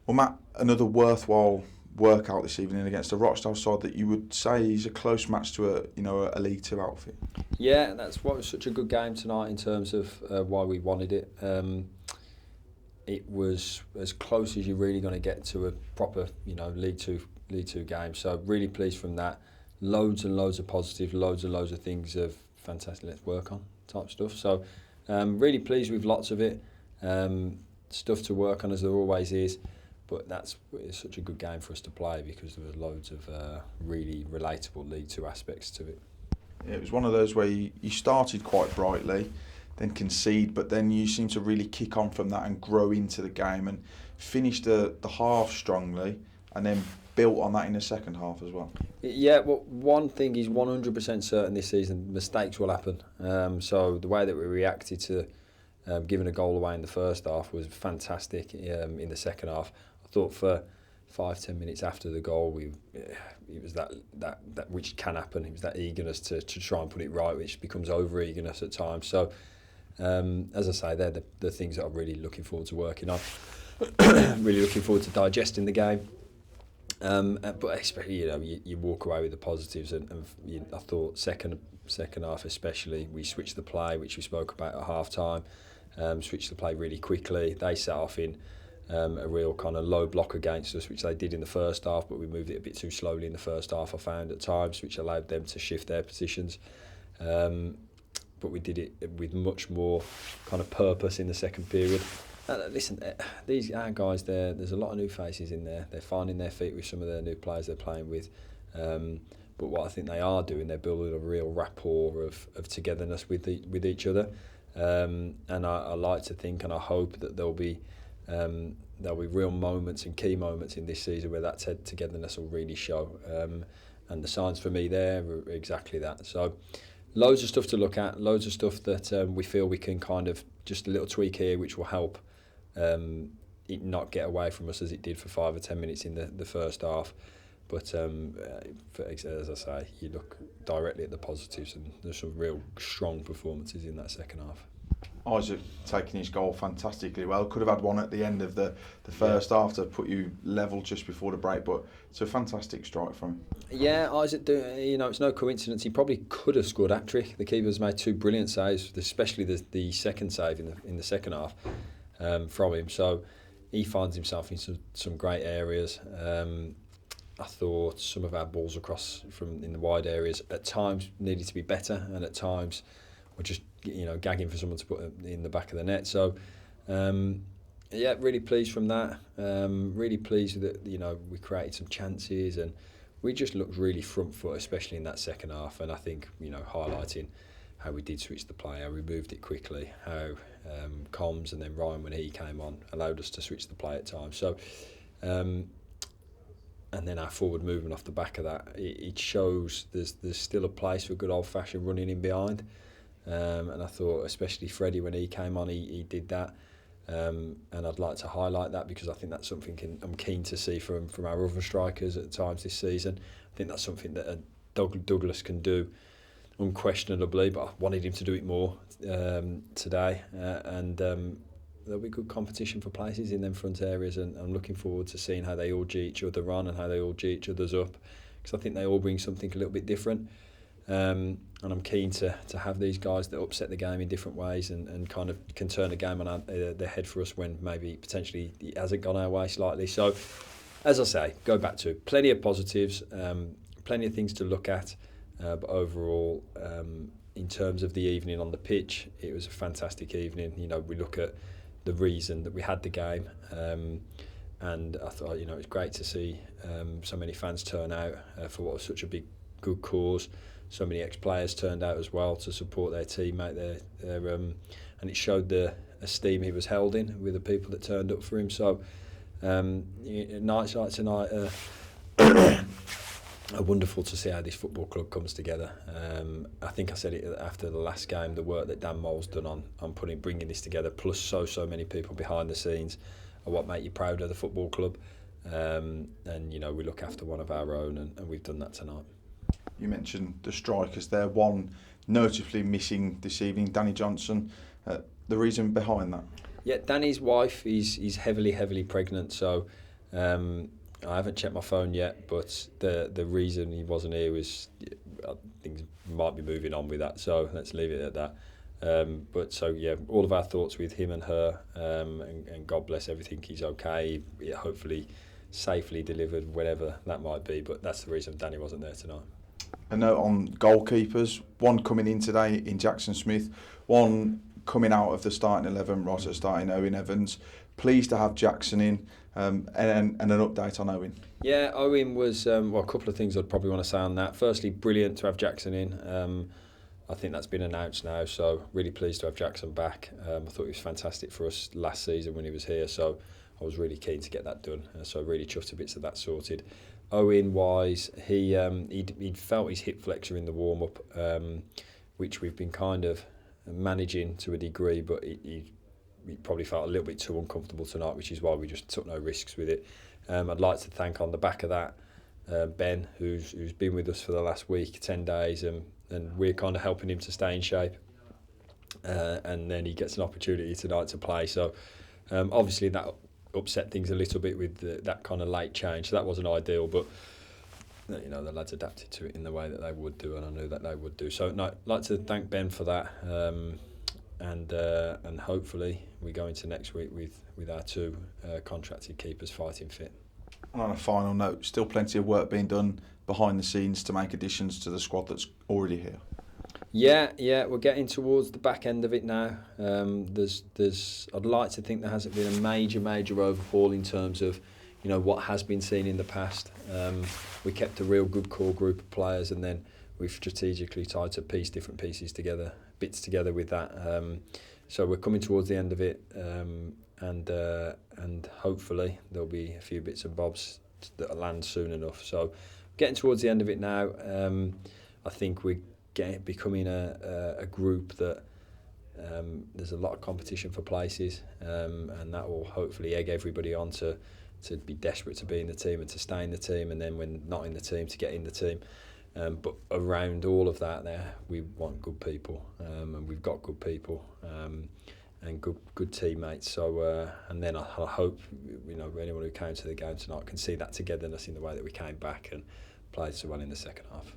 Well, Matt, another worthwhile workout this evening against the Rochdale side that you would say is a close match to a League Two outfit. Yeah, that's what was such a good game tonight in terms of why we wanted it. It was as close as you're really going to get to a proper, League Two game. So really pleased from that. Loads and loads of positives, loads and loads of things of fantastic. Let's work on type stuff. So really pleased with lots of it. Stuff to work on as there always is. But it's such a good game for us to play because there was loads of really relatable League Two aspects to it. Yeah, it was one of those where you started quite brightly, then concede, but then you seem to really kick on from that and grow into the game and finish the half strongly and then built on that in the second half as well. Yeah, well, one thing is 100% certain this season, mistakes will happen. So the way that we reacted to giving a goal away in the first half was fantastic in the second half. I thought for 5-10 minutes after the goal, it was that which can happen. It was that eagerness to try and put it right, which becomes over eagerness at times. So, as I say, they're the things that I'm really looking forward to working on. Really looking forward to digesting the game. But especially, you walk away with the positives, and I thought second half especially, we switched the play, which we spoke about at half time. Switched the play really quickly. They set off in a real kind of low block against us, which they did in the first half, but we moved it a bit too slowly in the first half, I found at times, which allowed them to shift their positions. But we did it with much more kind of purpose in the second period. Listen, our guys there's a lot of new faces in there. They're finding their feet with some of the new players they're playing with. But what I think they are doing, they're building a real rapport of togetherness with each other. And I like to think, and I hope that there'll be real moments and key moments in this season where that togetherness will really show. And the signs for me there are exactly that. So loads of stuff to look at, loads of stuff that we feel we can kind of, just a little tweak here which will help it not get away from us as it did for 5 or 10 minutes in the first half. But as I say, you look directly at the positives, and there's some real strong performances in that second half. Isaac taking his goal fantastically well. Could have had one at the end of the first half to put you level just before the break, but it's a fantastic strike from him. Yeah, Isaac, it's no coincidence. He probably could have scored hat-trick. The keeper's made 2 brilliant saves, especially the second save in the second half from him. So he finds himself in some great areas. I thought some of our balls across from in the wide areas at times needed to be better, and at times were just gagging for someone to put in the back of the net. So really pleased from that. Really pleased that we created some chances, and we just looked really front foot, especially in that second half. And I think highlighting how we did switch the play, how we moved it quickly, how Combs and then Ryan when he came on allowed us to switch the play at times. So. And then our forward movement off the back of that, it shows there's still a place for good old-fashioned running in behind. And I thought, especially Freddie, when he came on, he did that. And I'd like to highlight that because I think that's something I'm keen to see from our other strikers at times this season. I think that's something that Douglas can do unquestionably, but I wanted him to do it more today. There'll be good competition for places in them front areas, and I'm looking forward to seeing how they all G each other on and how they all G each other's up, because I think they all bring something a little bit different. And I'm keen to have these guys that upset the game in different ways and kind of can turn the game on their head for us when maybe potentially it hasn't gone our way slightly. So, as I say, go back to plenty of positives, plenty of things to look at, but overall, in terms of the evening on the pitch, it was a fantastic evening. We look at the reason that we had the game, and I thought it was great to see so many fans turn out for what was such a good cause. So many ex-players turned out as well to support their teammate and it showed the esteem he was held in with the people that turned up for him. So nights like tonight are wonderful to see how this football club comes together. I think I said it after the last game, the work that Dan Moll's done on bringing this together, plus so many people behind the scenes, are what make you proud of the football club. And we look after one of our own, and we've done that tonight. You mentioned the strikers there, one notably missing this evening, Danny Johnson. The reason behind that? Yeah, Danny's wife is heavily pregnant, so I haven't checked my phone yet, but the reason he wasn't here was things might be moving on with that, so let's leave it at that. But so yeah, all of our thoughts with him and her, and God bless everything. He's okay. He hopefully safely delivered, whatever that might be. But that's the reason Danny wasn't there tonight. A note on goalkeepers: one coming in today in Jackson Smith, one coming out of the starting 11 right at starting Owen Evans. Pleased to have Jackson in, and an update on Owen. Yeah, Owen was a couple of things I'd probably want to say on that. Firstly, brilliant to have Jackson in. I think that's been announced now, so really pleased to have Jackson back. I thought he was fantastic for us last season when he was here, so I was really keen to get that done. So really chuffed to bits of that sorted. Owen wise, he'd felt his hip flexor in the warm up, which we've been kind of managing to a degree, but he probably felt a little bit too uncomfortable tonight, which is why we just took no risks with it. I'd like to thank on the back of that Ben, who's been with us for the last week, 10 days, and we're kind of helping him to stay in shape. And then he gets an opportunity tonight to play. So obviously that upset things a little bit with that kind of late change. So that wasn't ideal, but you know, the lads adapted to it in the way that they would do, and I knew that they would do. So no, I'd like to thank Ben for that. And hopefully we go into next week with our two contracted keepers fighting fit. On a final note, still plenty of work being done behind the scenes to make additions to the squad that's already here. Yeah, we're getting towards the back end of it now. I'd like to think there hasn't been a major overhaul in terms of, you know, what has been seen in the past. We kept a real good core group of players, and then we've strategically tried to piece different bits together with that. So we're coming towards the end of it, and hopefully there'll be a few bits and bobs that'll land soon enough. So getting towards the end of it now. I think we're becoming a group that there's a lot of competition for places, and that will hopefully egg everybody on to be desperate to be in the team and to stay in the team, and then when not in the team to get in the team. But around all of that, we want good people, and we've got good people, and good teammates. So and then I hope, you know, anyone who came to the game tonight can see that togetherness in the way that we came back and played so well in the second half.